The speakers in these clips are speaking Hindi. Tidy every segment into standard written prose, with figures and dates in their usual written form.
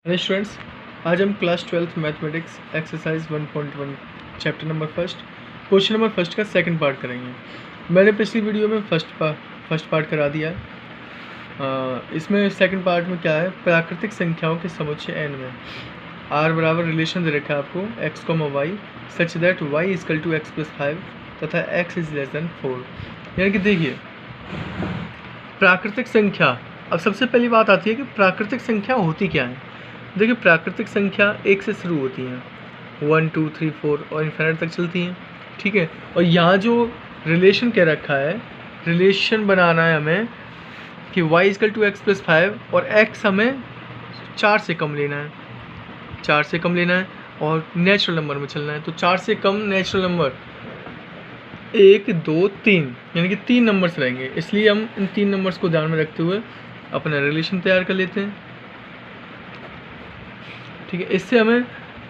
हेलो स्टूडेंट्स, आज हम class 12th mathematics exercise 1.1 chapter number first question number first का सेकंड पार्ट करेंगे। मैंने पिछली वीडियो में फर्स्ट पार्ट करा दिया है। इसमें सेकंड पार्ट में क्या है, प्राकृतिक संख्याओं के समुच्चय n में r बराबर रिलेशन दे रखा है आपको x, y such that y equal to x + 5 तथा x इज लेस देन 4। यानी कि देखिए प्राकृतिक संख्या, अब सबसे पहली बात आती है कि प्राकृतिक संख्या होती क्या है। देखिए प्राकृतिक संख्या एक से शुरू होती हैं, 1 2 3 4 और इन्फिनिट तक चलती हैं, ठीक है। और यहाँ जो रिलेशन कह रखा है, रिलेशन बनाना है हमें कि y इक्वल टू x + 5 और x हमें 4 से कम लेना है, 4 से कम लेना है और नेचुरल नंबर में चलना है। तो 4 से कम नेचुरल नंबर 1 2 3 यानी कि 3 नंबर्स रहेंगे, इसलिए हम इन 3 नंबर्स को ध्यान में रखते हुए अपना रिलेशन तैयार कर लेते हैं, ठीक है। इससे हमें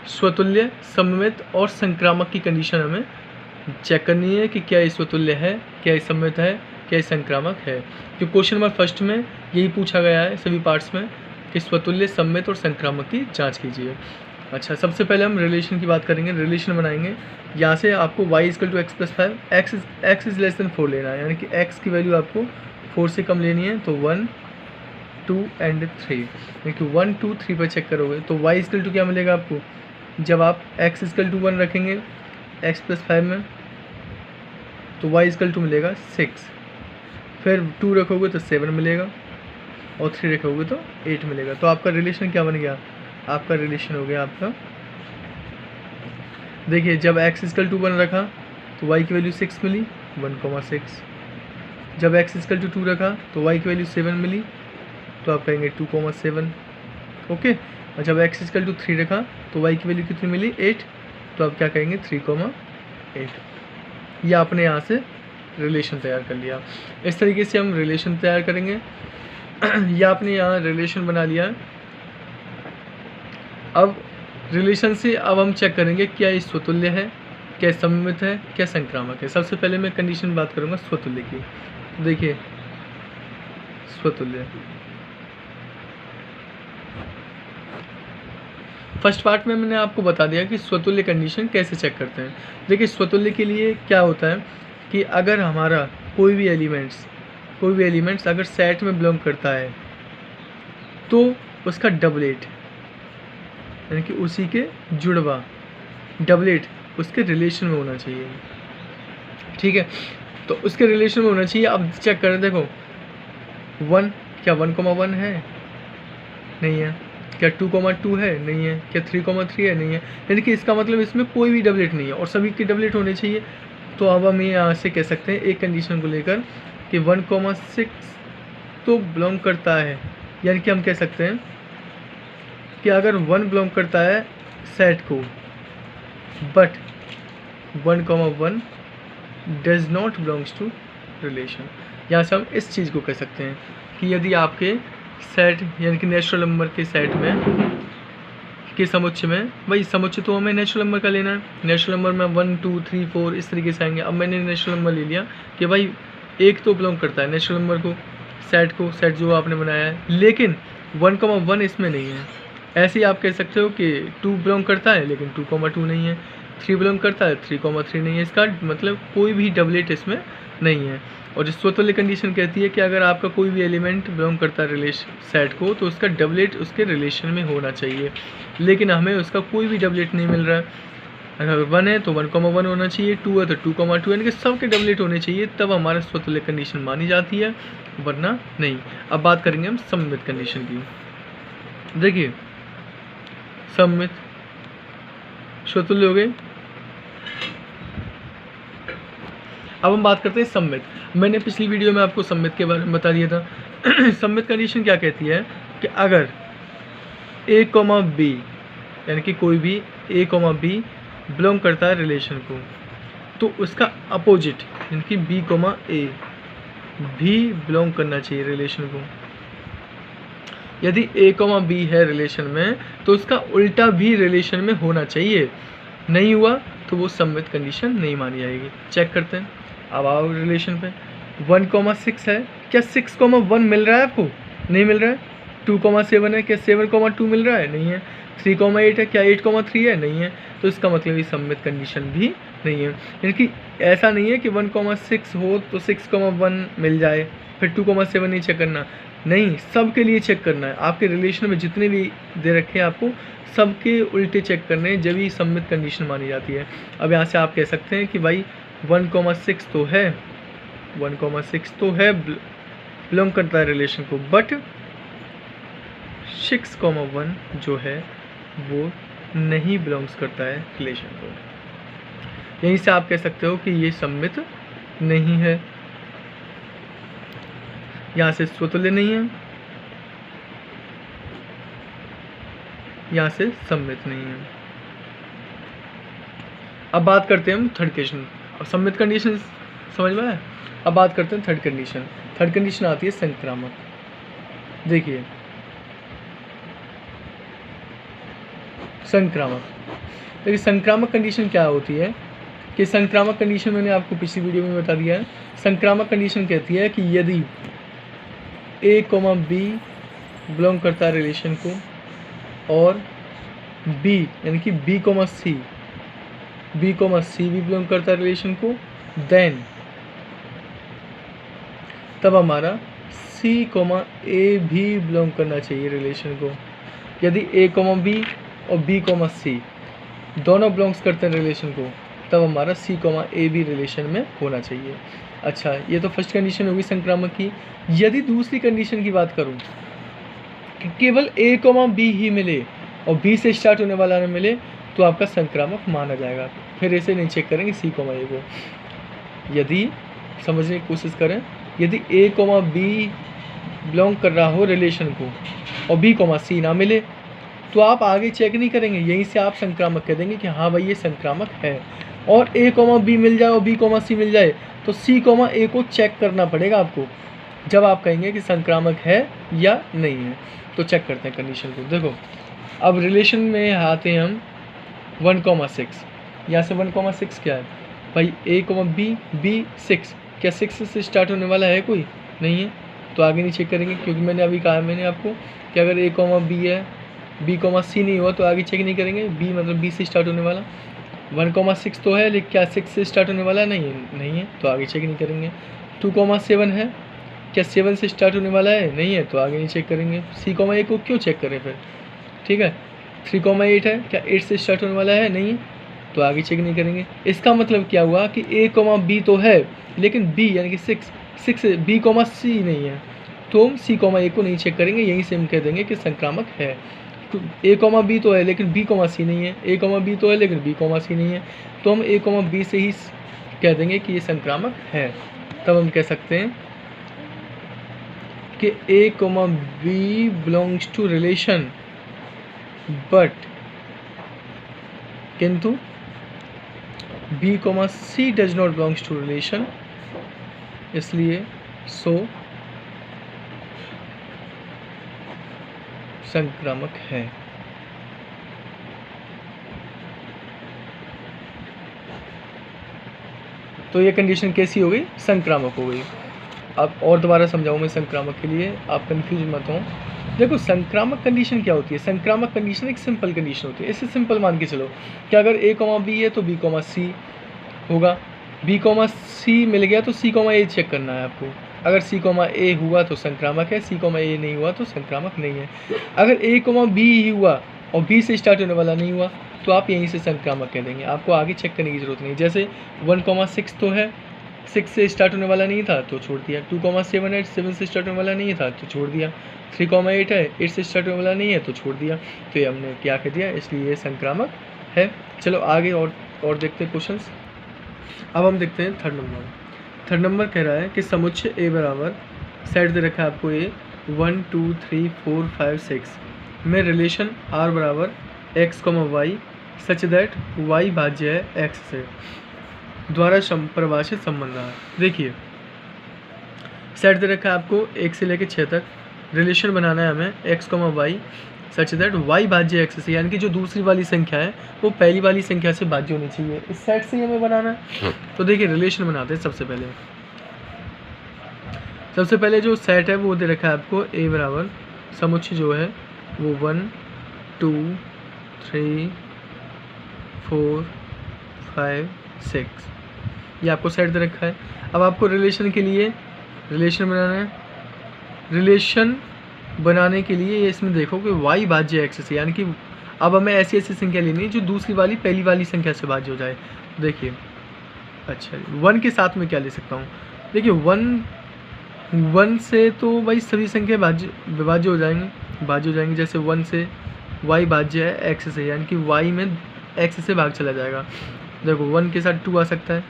स्वतुल्य, सममित और संक्रामक की कंडीशन हमें चेक करनी है कि क्या ये स्वतुल्य है, क्या ये सममित है, क्या ये संक्रामक है। तो क्वेश्चन नंबर फर्स्ट में यही पूछा गया है सभी पार्ट्स में कि स्वतुल्य, सममित और संक्रामक की जांच कीजिए। अच्छा, सबसे पहले हम रिलेशन की बात करेंगे, रिलेशन बनाएंगे। यहाँ से आपको y equal to x + 5, x is less than 4 लेना है, यानी कि x की वैल्यू आपको 4 से कम लेनी है। तो 1 2 एंड 3, यानी 1 2 3 पर चेक करोगे तो y इक्वल टू क्या मिलेगा आपको, जब आप x इक्वल टू 1 रखेंगे x + 5 में तो y इक्वल टू मिलेगा 6, फिर 2 रखोगे तो 7 मिलेगा और 3 रखोगे तो 8 मिलेगा। तो आपका रिलेशन क्या बन गया, आपका रिलेशन हो गया आपका, देखिए जब x इक्वल टू 1 रखा तो y की वैल्यू 6 मिली, 1,6। जब x इक्वल टू 2 रखा तो y की वैल्यू 7 मिली, तो आप कहेंगे 2,7, ओके। और जब x इक्वल टू 3 रखा तो y की वैल्यू कितनी मिली, 8, तो आप क्या कहेंगे 3,8। ये आपने यहाँ से रिलेशन तैयार कर लिया। इस तरीके से हम रिलेशन तैयार करेंगे। ये आपने यहाँ रिलेशन बना लिया। अब रिलेशन से अब हम चेक करेंगे क्या ये स्वतुल्य है, क्या सममित है, क्या संक्रामक है। सबसे पहले मैं कंडीशन बात करूँगा स्वतुल्य की। देखिए स्वतुल्य, फर्स्ट पार्ट में मैंने आपको बता दिया कि स्वतुल्य कंडीशन कैसे चेक करते हैं। देखिए स्वतुल्य के लिए क्या होता है कि अगर हमारा कोई भी एलिमेंट्स अगर सेट में बिलोंग करता है तो उसका डबलेट यानी कि उसी के जुड़वा डबलेट उसके रिलेशन में होना चाहिए, ठीक है। तो उसके रिलेशन में होना चाहिए। अब चेक करें, देखो 1, क्या 1,1 है, नहीं है। क्या 2,2 है, नहीं है। क्या 3,3 है, नहीं है। यानी कि इसका मतलब इसमें कोई भी डबलेट नहीं है और सभी के डबलेट होने चाहिए। तो अब हम यहाँ से कह सकते हैं एक कंडीशन को लेकर कि 1,6 तो बिलोंग करता है, यानी कि हम कह सकते हैं कि अगर 1 बिलोंग करता है सेट को, but 1,1 does not belongs to relation. यहाँ से हम इस चीज़ को कह सकते हैं कि यदि आपके सेट यानी कि नेचुरल नंबर के सेट में के समुच्चय में, भाई समुच्चय तो हमें नेचुरल नंबर का लेना है, नेचुरल नंबर में 1 2 3 4 इस तरीके से आएंगे। अब मैंने नेचुरल नंबर ले लिया कि भाई एक तो बिलोंग करता है नेचुरल नंबर को, सेट जो आपने बनाया है, लेकिन 1,1 इसमें नहीं है। ऐसे ही आप कह सकते हो कि 2 बिलोंग करता है लेकिन 2,2 नहीं है, 3 बिलोंग करता है 3,3 नहीं है। इसका मतलब कोई भी डबलेट इसमें नहीं है। और जो स्वतुल्य कंडीशन कहती है कि अगर आपका कोई भी एलिमेंट बिलोंग करता है रिलेशन सेट को तो उसका डबलेट उसके रिलेशन में होना चाहिए, लेकिन हमें उसका कोई भी डबलेट नहीं मिल रहा है। अगर 1 है तो 1,1 होना चाहिए, 2 है तो 2,2, यानी कि सबके डबलेट होने चाहिए, तब हमारा स्वतुल्य कंडीशन मानी जाती है, वरना नहीं। अब बात करेंगे हम सममित कंडीशन की। देखिए सममित स्वतुल्य हो गए। अब हम बात करते हैं सममित। मैंने पिछली वीडियो में आपको सममित के बारे में बता दिया था। सममित कंडीशन क्या कहती है कि अगर a, b यानी कि कोई भी a, b बिलोंग करता है रिलेशन को, तो उसका अपोजिट यानी कि b, a भी बिलोंग करना चाहिए रिलेशन को। यदि a, b है रिलेशन में तो उसका उल्टा भी रिलेशन में होना चाहिए, नहीं हुआ तो वो सममित कंडीशन नहीं मानी जाएगी। चेक करते हैं। अब आओ रिलेशन पे, 1,6 है, क्या 6,1 मिल रहा है आपको, नहीं मिल रहा है, 2,7 है, क्या 7,2 मिल रहा है? नहीं है। 3,8 है, क्या 8,3 है? नहीं है। तो इसका मतलब ये सममित कंडीशन भी नहीं है। यानी कि ऐसा नहीं है कि 1,6 हो तो 6,1 मिल जाए, फिर 2,7 नहीं चेक करना, नहीं, सब के लिए चेक करना है। आपके रिलेशन में जितने भी दे रखे हैं आपको सबके उल्टे चेक करने हैं, जब ही सममित कंडीशन मानी जाती है। अब यहाँ से आप कह सकते हैं कि भाई 1,6 तो है, 1,6 तो है, बिलोंग करता है रिलेशन को, बट 6,1 जो है वो नहीं बिलोंग्स करता है रिलेशन को। यहीं से आप कह सकते हो कि ये सममित नहीं है, यहाँ से स्वतुल्य नहीं है, यहाँ से सममित नहीं है। अब बात करते हैं हम थर्ड कंडीशन। अब सममित कंडीशन समझ में आया। अब बात करते हैं थर्ड कंडीशन। थर्ड कंडीशन आती है संक्रामक। देखिए संक्रामक, देखिए संक्रामक कंडीशन क्या होती है कि संक्रामक कंडीशन मैंने आपको पिछली वीडियो में बता दिया है। संक्रामक कंडीशन कहती है कि यदि A, B बिलोंग करता है रिलेशन को और B यानी कि B, C भी बिलोंग करता है रिलेशन को, देन तब हमारा C, A भी बिलोंग करना चाहिए रिलेशन को। यदि A, B और B, C दोनों बिलोंग्स करते हैं रिलेशन को, तब हमारा C, A भी रिलेशन में होना चाहिए। अच्छा, ये तो फर्स्ट कंडीशन होगी संक्रामक की। यदि दूसरी कंडीशन की बात करूं कि केवल A, B ही मिले और B से स्टार्ट होने वाला न मिले, तो आपका संक्रामक माना जाएगा। फिर ऐसे नहीं चेक करेंगे C, A को। यदि समझने की कोशिश करें, यदि A, B बिलोंग कर रहा हो रिलेशन को और B, C ना मिले, तो आप आगे चेक नहीं करेंगे, यहीं से आप संक्रामक कह देंगे कि हाँ भाई ये संक्रामक है। और A, B मिल जाए और B, C मिल जाए, तो C, A को चेक करना पड़ेगा आपको, जब आप कहेंगे कि संक्रामक है या नहीं है। तो चेक करते हैं कंडीशन को। देखो अब रिलेशन में आते हैं हम 1,6। यहाँ से 1,6 क्या है भाई? A, B 6, क्या 6 से स्टार्ट होने वाला है कोई? नहीं है, तो आगे नहीं चेक करेंगे, क्योंकि मैंने अभी कहा मैंने आपको कि अगर A, B है, B, C नहीं हुआ तो आगे चेक नहीं करेंगे। B मतलब B से स्टार्ट होने वाला। 1,6 तो है, लेकिन क्या 6 से स्टार्ट होने वाला? नहीं है, तो आगे चेक नहीं करेंगे। 2,7 है, क्या 7 से स्टार्ट होने वाला है? नहीं है, तो आगे नहीं चेक करेंगे। C, A को क्यों चेक करें फिर? ठीक है। 3,8 है, क्या 8 से स्टार्ट होने वाला है? नहीं है, तो आगे चेक नहीं करेंगे। इसका मतलब क्या हुआ कि A, B तो है, लेकिन B यानी कि 6 B, C नहीं है, तो हम C, A को नहीं चेक करेंगे, यहीं से हम कह देंगे कि संक्रामक है। तो A, B तो है लेकिन B, C नहीं है, A, B तो है लेकिन B, C नहीं है, तो हम A, B से ही कह देंगे कि ये संक्रामक है। तब हम कह सकते हैं कि A, B belongs to relation, but किंतु B, C does not belongs to relation, इसलिए सो संक्रामक है। तो ये कंडीशन कैसी हो गई? संक्रामक हो गई। अब और दोबारा समझाऊँ मैं संक्रामक के लिए, आप कंफ्यूज मत हो। देखो संक्रामक कंडीशन क्या होती है? संक्रामक कंडीशन एक सिंपल कंडीशन होती है। इससे सिंपल मान के चलो कि अगर A, B है तो B, C होगा। B, C मिल गया तो C, A चेक करना है आपको। अगर C, A हुआ तो संक्रामक है, C, A नहीं हुआ तो संक्रामक नहीं है। अगर A, B ही हुआ और B से स्टार्ट होने वाला नहीं हुआ, तो आप यहीं से संक्रामक कह देंगे, आपको आगे चेक करने की ज़रूरत नहीं। जैसे 1,6 तो है, 6 से स्टार्ट होने वाला नहीं था तो छोड़ दिया। 2,7 है, 7 से स्टार्ट होने वाला नहीं था तो छोड़ दिया। 3,8 है, 8 से स्टार्ट होने वाला नहीं है तो छोड़ दिया। तो ये हमने क्या कह दिया, इसलिए ये संक्रामक है। चलो आगे और देखते हैं क्वेश्चंस। अब हम देखते हैं थर्ड नंबर। थर्ड नंबर कह रहा है कि समुच्चय A बराबर, सेट दे रखा है आपको A 1 2 3 4 5 6 में रिलेशन R बराबर x, y such that y भाज्य है x से द्वारा परिभाषित संबंध रहा। देखिए सेट दे रखा है आपको 1 से लेकर 6 तक, रिलेशन बनाना है हमें x, y such that y भाज्य x से, यानी कि जो दूसरी वाली संख्या है वो पहली वाली संख्या से भाज्य होनी चाहिए। इस सेट से ही हमें बनाना है। तो देखिए रिलेशन बनाते हैं। सबसे पहले जो सेट है वो दे रखा है आपको A बराबर समुच्चय जो है वो 1 2 3 4 5 6 ये आपको सेट दे रखा है। अब आपको रिलेशन के लिए रिलेशन बनाना है। रिलेशन बनाने के लिए ये इसमें देखो कि y भाज्य x से, यानी कि अब हमें ऐसी संख्या लेनी है जो दूसरी वाली पहली वाली संख्या से भाज्य हो जाए। देखिए अच्छा 1 के साथ में क्या ले सकता हूँ, देखिए 1 से तो भाई सभी संख्या विभाज्य हो जाएंगे। जैसे 1 से y भाज्य है x से, यानी कि y में x से भाग चला जाएगा। देखो 1 के साथ 2 आ सकता है,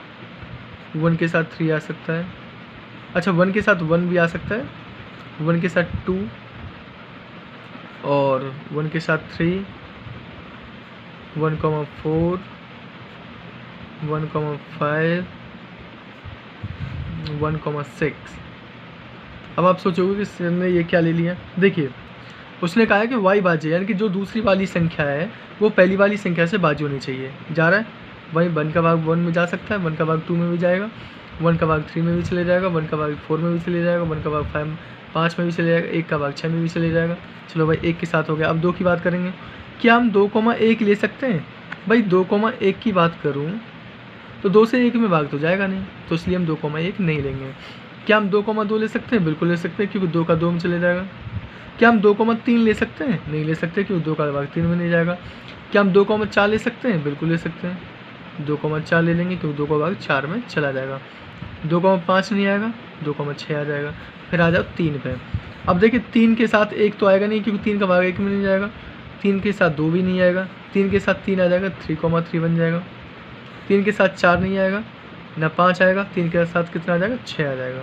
1 के साथ 3 आ सकता है, अच्छा 1 के साथ 1 भी आ सकता है, 1 के साथ 2 और 1 के साथ 3, 1,4, 1,5, 1,6। अब आप सोचोगे कि सर ने ये क्या ले लिया। देखिए उसने कहा है कि y भाज्य, यानी कि जो दूसरी वाली संख्या है वो पहली वाली संख्या से भाज्य होनी चाहिए। जा रहा है वही 1 का भाग 1 में जा सकता है, 1 का भाग 2 में भी जाएगा, 1 का भाग 3 में भी चले जाएगा, 1 का भाग 4 में भी चले जाएगा, 1 का भाग 5 में भी चले जाएगा, 1 का भाग 6 में भी चले जाएगा। चलो भाई 1 के साथ हो गया। अब 2 की बात करेंगे। क्या हम 2,1 ले सकते हैं? भाई 2,1 की बात करूँ तो 2 से 1 में भाग तो जाएगा नहीं, तो इसलिए हम 2,1 नहीं लेंगे। क्या हम 2,2 ले सकते हैं? बिल्कुल ले सकते हैं, क्योंकि 2 का 2 में चले जाएगा। क्या हम 2,3 ले सकते हैं? नहीं ले सकते, क्योंकि 2 का भाग 3 में नहीं जाएगा। क्या हम 2,4 ले सकते हैं? बिल्कुल ले सकते हैं, 2,4 ले लेंगे, क्योंकि 2 का भाग 4 में चला जाएगा। 2,5 नहीं आएगा, 2,6 आ जाएगा। फिर आ जाओ 3 पे। अब देखिए 3 के साथ 1 तो आएगा नहीं, क्योंकि 3 का भाग 1 में नहीं जाएगा। 3 के साथ 2 भी नहीं आएगा, 3 के साथ 3 आ जाएगा, 3,3 बन जाएगा। 3 के साथ 4 नहीं आएगा, ना 5 आएगा। 3 के साथ कितना आ जाएगा? 6 आ जाएगा।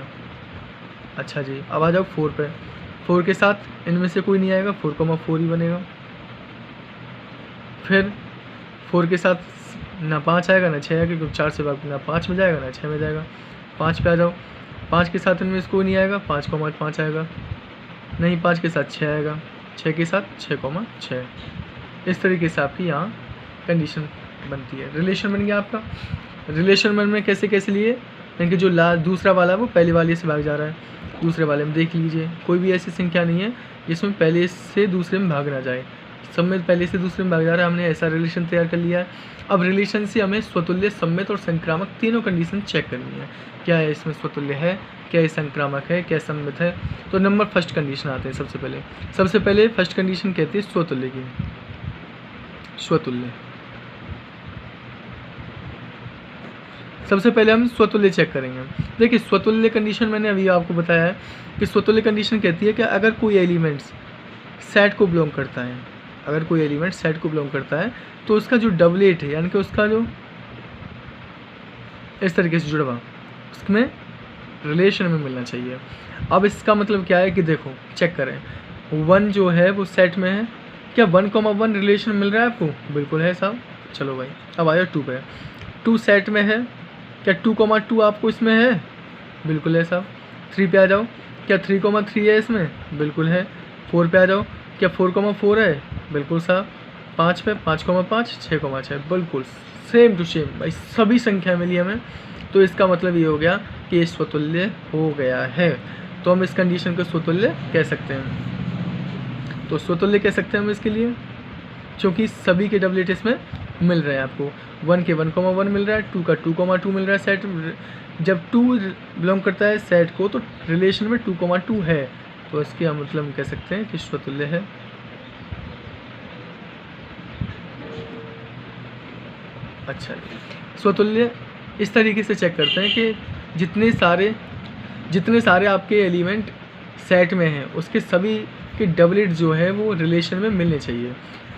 अच्छा जी, अब आ जाओ 4 पे। 4 के साथ इनमें से कोई नहीं आएगा, 4,4 ही बनेगा। फिर 4 के साथ ना 5 आएगा ना 6 आएगा, क्योंकि 4 से भाग ना 5 में जाएगा ना 6 में जाएगा। 5 पे आ जाओ। 5 के साथ इनमें से कोई नहीं आएगा, 5,5 आएगा नहीं। 5 के साथ 6 आएगा, 6 के साथ 6,6। इस तरीके से आपकी यहाँ कंडीशन बनती है। रिलेशन बन गया आपका। रिलेशन बन में कैसे कैसे लिए, यानी कि जो दूसरा वाला है वो पहले वाले से भाग जा रहा है। दूसरे वाले में देख लीजिए कोई भी ऐसी संख्या नहीं है जिसमें पहले से दूसरे में भाग ना जाए, सब में पहले से दूसरे में भाग जा रहा है। हमने ऐसा रिलेशन तैयार कर लिया है। अब रिलेशन से हमें स्वतुल्य, सम्मित और संक्रामक तीनों कंडीशन चेक करनी है। क्या है इसमें स्वतुल्य है, क्या ये संक्रामक है, क्या सम्मित है। तो नंबर फर्स्ट कंडीशन आते हैं। सबसे पहले फर्स्ट कंडीशन कहती है स्वतुल्य की। स्वतुल्य सबसे पहले हम स्वतुल्य चेक करेंगे। देखिए स्वतुल्य कंडीशन मैंने अभी आपको बताया है कि स्वतुल्य कंडीशन कहती है कि अगर कोई एलिमेंट्स सेट को बिलोंग करता है, अगर कोई एलिमेंट सेट को बिलोंग करता है तो उसका जो डबलेट है, यानी कि उसका जो इस तरीके से जुड़ा हुआ, उसमें रिलेशन में मिलना चाहिए। अब इसका मतलब क्या है कि देखो चेक करें, 1 जो है वो सेट में है। क्या 1,1 रिलेशन मिल रहा है आपको? बिल्कुल है साहब। चलो भाई अब आया 2 पे। 2 सेट में है। क्या 2,2 आपको इसमें है? बिल्कुल है साहब। 3 पे आ जाओ। क्या 3,3 है इसमें? बिल्कुल है। 4 पे आ जाओ। क्या 4,4 है? बिल्कुल साहब। 5 पे 5,5, 6,6 बिल्कुल सेम टू सेम भाई, सभी संख्या मिली हमें। तो इसका मतलब ये हो गया कि ये स्वतुल्य हो गया है। तो हम इस कंडीशन को स्वतुल्य कह सकते हैं। तो स्वतुल्य कह सकते हैं हम इसके लिए, क्योंकि सभी के डबलेट इसमें मिल रहे हैं आपको। 1 के 1,1 मिल रहा है, 2 का 2,2 मिल रहा है। सेट जब 2 बिलोंग करता है सेट को तो रिलेशन में 2,2 है, तो इसके हम मतलब कह सकते हैं कि स्वतुल्य है। अच्छा स्वतुल्य इस तरीके से चेक करते हैं कि जितने सारे आपके एलिमेंट सेट में हैं उसके सभी के डबलेट जो है वो रिलेशन में मिलने चाहिए।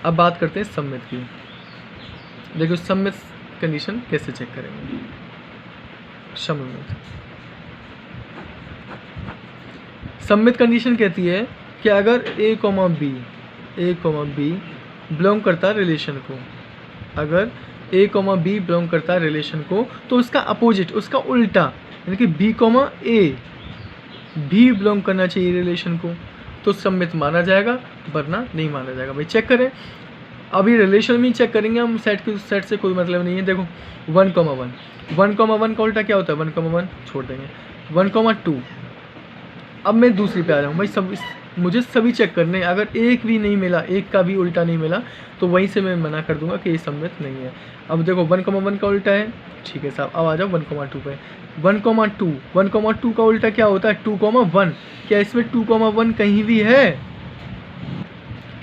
अब बात करते हैं सम्मित की। देखो सम्मित कंडीशन कैसे चेक करेंगे। सम्मित कंडीशन कहती है कि अगर a, b बिलोंग करता है रिलेशन को, अगर a, b बिलोंग करता है रिलेशन को, तो उसका अपोजिट, उसका उल्टा, यानी कि b, a भी बिलोंग करना चाहिए रिलेशन को, तो सम्मित माना जाएगा, वरना नहीं माना जाएगा। भाई चेक करें, अभी रिलेशन में चेक करेंगे हम, सेट से कोई मतलब नहीं है। देखो 1,1 का उल्टा क्या होता है? 1,1 छोड़ देंगे। 1,2 अब मैं दूसरी पे आ जाऊँ भाई, मुझे सभी चेक करने हैं। अगर एक भी नहीं मिला, एक का भी उल्टा नहीं मिला, तो वहीं से मैं मना कर दूंगा कि ये सम्मित नहीं है। अब देखो 1,1 का उल्टा है, ठीक है साहब। अब आ जाओ 1,2 पे। 1,2 1,2 का उल्टा क्या होता है? 2,1। क्या इसमें 2,1 कहीं भी है?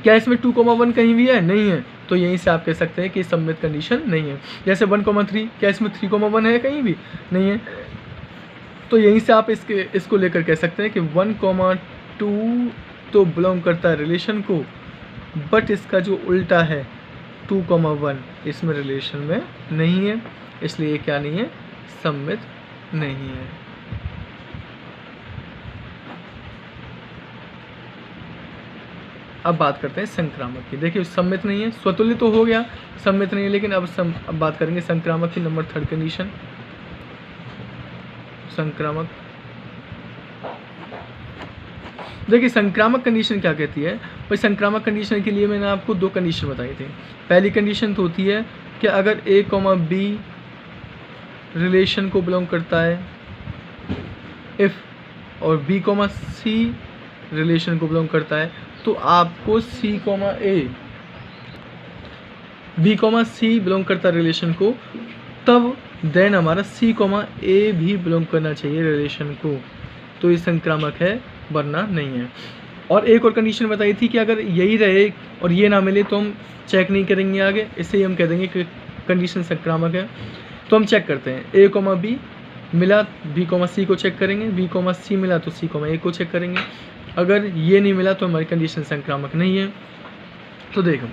क्या इसमें 2,1 कहीं भी है? नहीं है। तो यहीं से आप कह सकते हैं कि सम्मित कंडीशन नहीं है। जैसे 1,3, क्या इसमें 3,1 है? कहीं भी नहीं है। तो यहीं से आप इसको लेकर कह सकते हैं कि 1,2 तो बिलोंग करता है रिलेशन को, बट इसका जो उल्टा है 2,1 इसमें रिलेशन में नहीं है, इसलिए ये क्या नहीं है? सम्मित नहीं है। अब बात करते हैं संक्रामक की। देखिए सम्मित नहीं है, स्वतुल्य तो हो गया, सम्मित नहीं है, लेकिन अब बात करेंगे संक्रामक की। नंबर 3 कंडीशन संक्रामक। देखिए संक्रामक कंडीशन क्या कहती है भाई? संक्रामक कंडीशन के लिए मैंने आपको 2 कंडीशन बताई थी। पहली कंडीशन तो होती है कि अगर A, B रिलेशन को बिलोंग करता है, इफ और B, C रिलेशन को बिलोंग करता है, तो आपको C, A B, C belong करता है रिलेशन को, तब देन हमारा C, A भी बिलोंग करना चाहिए रिलेशन को, तो ये संक्रामक है, वरना नहीं है। और एक और कंडीशन बताई थी कि अगर यही रहे और ये ना मिले तो हम चेक नहीं करेंगे आगे, इससे ही हम कह देंगे कि कंडीशन संक्रामक है। तो हम चेक करते हैं। A, B मिला, B, C को चेक करेंगे, B, C मिला तो C, A को चेक करेंगे। अगर ये नहीं मिला तो हमारी कंडीशन संक्रामक नहीं है। तो देखो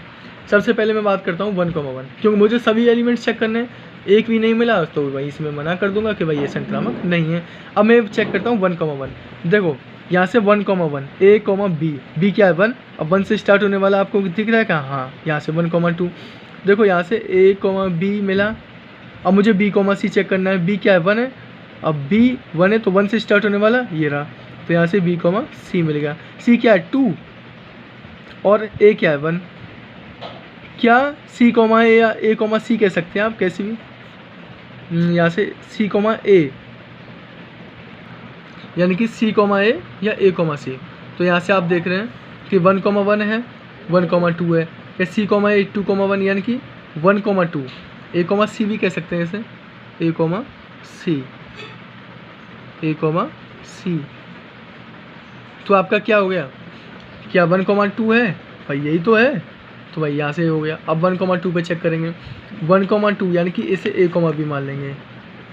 सबसे पहले मैं बात करता हूँ 1,1, क्योंकि मुझे सभी एलिमेंट्स चेक करने हैं। एक भी नहीं मिला तो वहीं से मैं मना कर दूंगा कि भाई ये संक्रामक नहीं है। अब मैं चेक करता हूँ 1,1। देखो यहाँ से 1,1 A, B क्या है 1। अब 1 से स्टार्ट होने वाला आपको दिख रहा है क्या? हाँ, यहाँ से 1,2। देखो यहाँ से A, B मिला। अब मुझे B, C चेक करना है। B क्या है 1 है। अब B 1 है तो 1 से स्टार्ट होने वाला ये रहा, तो यहाँ से B, C मिल गया। C क्या है 2 और A क्या है 1। क्या C, A या A, C कह सकते हैं आप कैसे भी। यहाँ से C, A यानी कि C, A या A, C। तो यहाँ से आप देख रहे हैं कि 1,1 है, 1,2 है। क्या C, A 2,1 यानी कि 1,2। A, C भी कह सकते हैं इसे, A, C, A, C। तो आपका क्या हो गया? क्या 1,2 है भाई? यही तो है, तो भाई यहाँ से हो गया। अब 1,2 पे चेक करेंगे। 1,2 यानी कि इसे A, B मान लेंगे,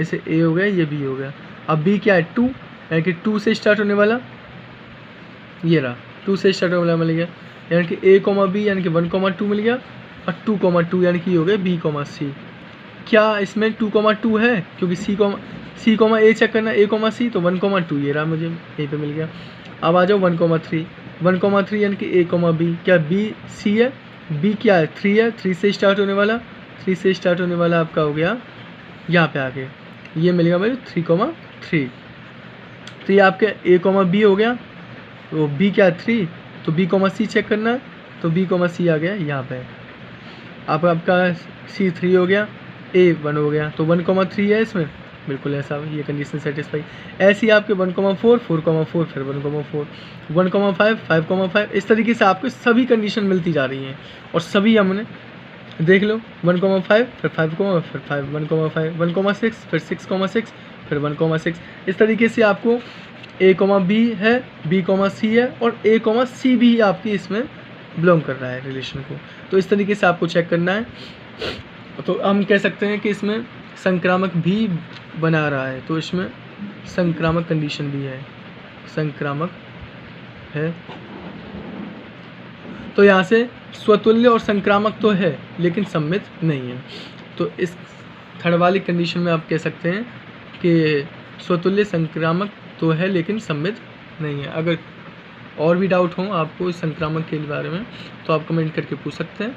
इसे A हो गया, ये B हो गया। अब B क्या है 2, यानी कि 2 से स्टार्ट होने वाला ये रहा, 2 से स्टार्ट होने वाला मिल गया, यानी कि A, B यानी कि 1,2 मिल गया, और 2,2 यानी कि ये हो गया B, C। क्या इसमें 2,2 है? क्योंकि C, A चेक करना A, C, तो 1,2 ये रहा, मुझे यहीं पे मिल गया। अब आ जाओ 1,3 यानी कि A, B। क्या B, C है? B क्या है 3 है, 3 से स्टार्ट होने वाला, 3 से स्टार्ट होने वाला आपका हो गया यहाँ पे आके, ये मिलेगा मुझे 3,3। तो ये आपके A, B हो गया। तो B क्या है 3, तो B, C चेक करना है, तो B, C आ गया यहाँ पे। आपका C 3 हो गया, A 1 हो गया, तो 1,3 है इसमें, बिल्कुल ऐसा ये कंडीशन सेटिस्फाई। ऐसे ही आपके 1,4, 4,4 फिर 1,4, 1,5, 5,5, इस तरीके से आपको सभी कंडीशन मिलती जा रही हैं, और सभी हमने देख लो 1,5 फिर 5, फिर 5, 1,5, 1,6 फिर 6,6 फिर 1,6। इस तरीके से आपको A, B है, B, C है, और A, C भी आपकी इसमें बिलोंग कर रहा है रिलेशन को। तो इस तरीके से आपको चेक करना है। तो हम कह सकते हैं कि इसमें संक्रामक भी बना रहा है, तो इसमें संक्रामक कंडीशन भी है, संक्रामक है। तो यहाँ से स्वतुल्य और संक्रामक तो है लेकिन सम्मित नहीं है। तो इस थर्ड वाली कंडीशन में आप कह सकते हैं कि स्वतुल्य संक्रामक तो है लेकिन सम्मित नहीं है। अगर और भी डाउट हो आपको इस संक्रामक के बारे में तो आप कमेंट करके पूछ सकते हैं।